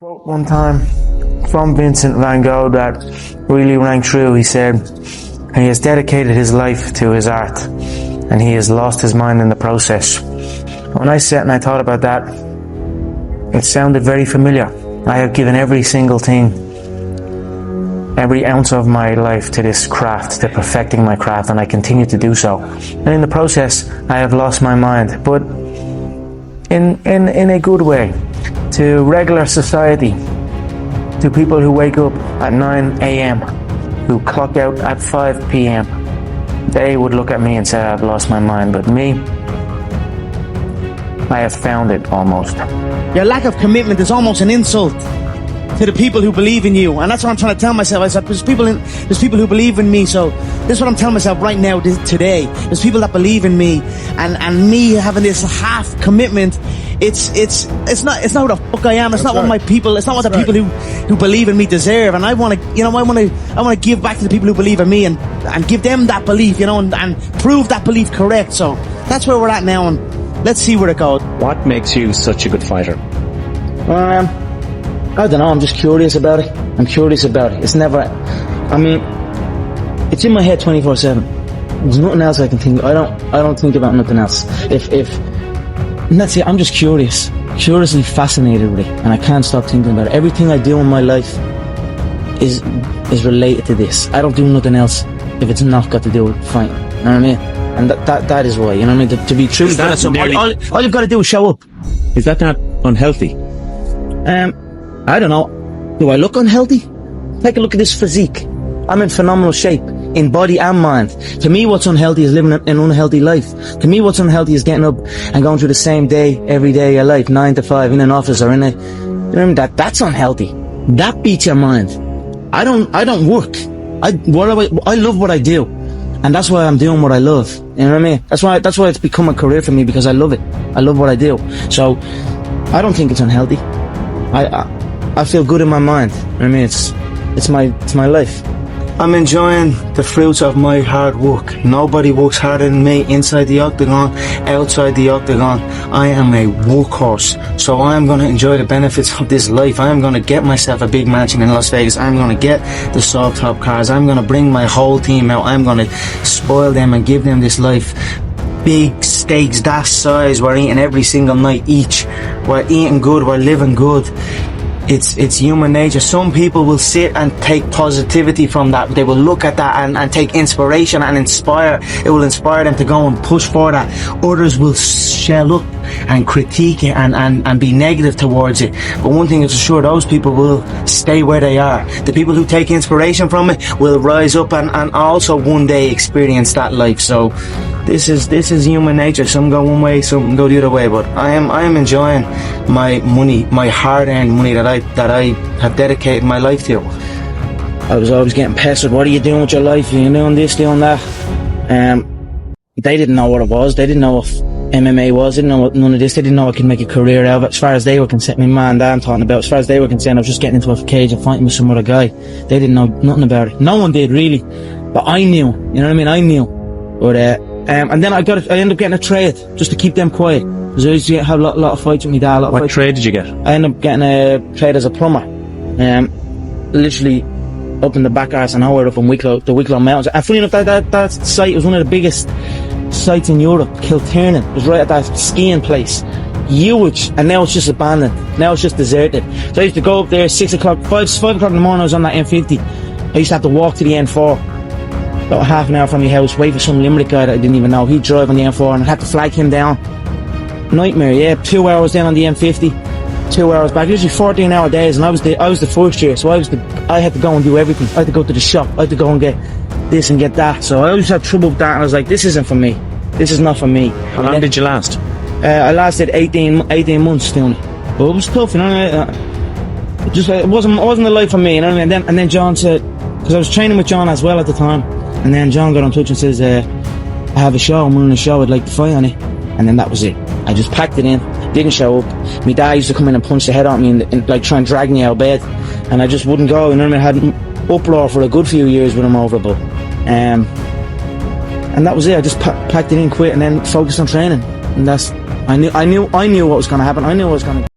Quote one time from Vincent van Gogh that really rang true. He said, he has dedicated his life to his art and he has lost his mind in the process. When I sat and I thought about that, it sounded very familiar. I have given every single thing, every ounce of my life to this craft, to perfecting my craft, and I continue to do so. And in the process, I have lost my mind, but in a good way. To regular society, to people who wake up at 9 a.m, who clock out at 5 p.m, they would look at me and say, I've lost my mind. But me, I have found it almost. Your lack of commitment is almost an insult to the people who believe in you, and that's what I'm trying to tell myself. I said, there's people who believe in me, so this is what I'm telling myself right now, today. There's people that believe in me, and me having this half commitment. It's not who the fuck I am. It's not what my people. It's not what the people who believe in me deserve. And I want to give back to the people who believe in me and give them that belief, and prove that belief correct. So that's where we're at now, and let's see where it goes. What makes you such a good fighter? I don't know, I'm just curious about it. I'm curious about it. It's never, it's in my head 24/7. There's nothing else I can think of. I don't think about nothing else. And that's it, I'm just curiously fascinated with it, and I can't stop thinking about it. Everything I do in my life is related to this. I don't do nothing else if it's not got to do with fighting. You know what I mean? And that is why, you know what I mean? To be true, all you've got to do is show up. Is that not unhealthy? I don't know. Do I look unhealthy? Take a look at this physique. I'm in phenomenal shape, in body and mind. To me, what's unhealthy is living an unhealthy life. To me, what's unhealthy is getting up and going through the same day, every day of your life, 9 to 5, in an office or in a, you know what I mean? That's unhealthy. That beats your mind. I don't work. I love what I do. And that's why I'm doing what I love. You know what I mean? That's why it's become a career for me, because I love it. I love what I do. So, I don't think it's unhealthy. I feel good in my mind. I mean, it's my life. I'm enjoying the fruits of my hard work. Nobody works harder than me inside the octagon, outside the octagon. I am a workhorse, so I am going to enjoy the benefits of this life. I am going to get myself a big mansion in Las Vegas. I'm going to get the soft top cars. I'm going to bring my whole team out. I'm going to spoil them and give them this life. Big steaks that size, we're eating every single night each. We're eating good, we're living good. It's human nature. Some people will sit and take positivity from that. They will look at that and take inspiration and inspire. It will inspire them to go and push for that. Others will shell up and critique it and be negative towards it. But one thing is for sure, those people will stay where they are. The people who take inspiration from it will rise up and also one day experience that life. So this is human nature. Some go one way, some go the other way. But I am enjoying my money, my hard-earned money that I have dedicated my life to. I was always getting pestered. What are you doing with your life? Are you doing this, doing that? They didn't know what it was. They didn't know what MMA was. They didn't know what none of this. They didn't know I could make a career out of it. As far as they were concerned, my man and Dan talking about, as far as they were concerned, I was just getting into a cage and fighting with some other guy. They didn't know nothing about it. No one did, really. But I knew. You know what I mean? I knew. But, and then I ended up getting a trade, just to keep them quiet. Because I used to have a lot of fights with my dad. What trade did you get? I ended up getting a trade as a plumber. Literally up in the back arse and nowhere up in Wicklow, the Wicklow Mountains. And funny enough, that site was one of the biggest sites in Europe. Kilternan. It was right at that skiing place. Huge. And now it's just abandoned. Now it's just deserted. So I used to go up there 5 o'clock in the morning. I was on that M50. I used to have to walk to the N4. About half an hour from my house, wait for some Limerick guy that I didn't even know. He'd drive on the M4 and I'd have to flag him down. Nightmare, yeah. 2 hours down on the M50, 2 hours back. Usually 14-hour days, and I was the first year, so I had to go and do everything. I had to go to the shop. I had to go and get this and get that. So I always had trouble with that, and I was like, this isn't for me. This is not for me. How long did you last? I lasted 18 months doing it. But it was tough, you know. It wasn't the life for me, you know what I mean? And then John said, because I was training with John as well at the time. And then John got in touch and says, I have a show, I'm running a show, I'd like to fight on it. And then that was it. I just packed it in, didn't show up. My dad used to come in and punch the head out of me and like try and drag me out of bed. And I just wouldn't go, you know what I mean? I had uproar for a good few years with him over, but and that was it. I just packed it in, quit, and then focused on training. And I knew what was going to happen. I knew what was going to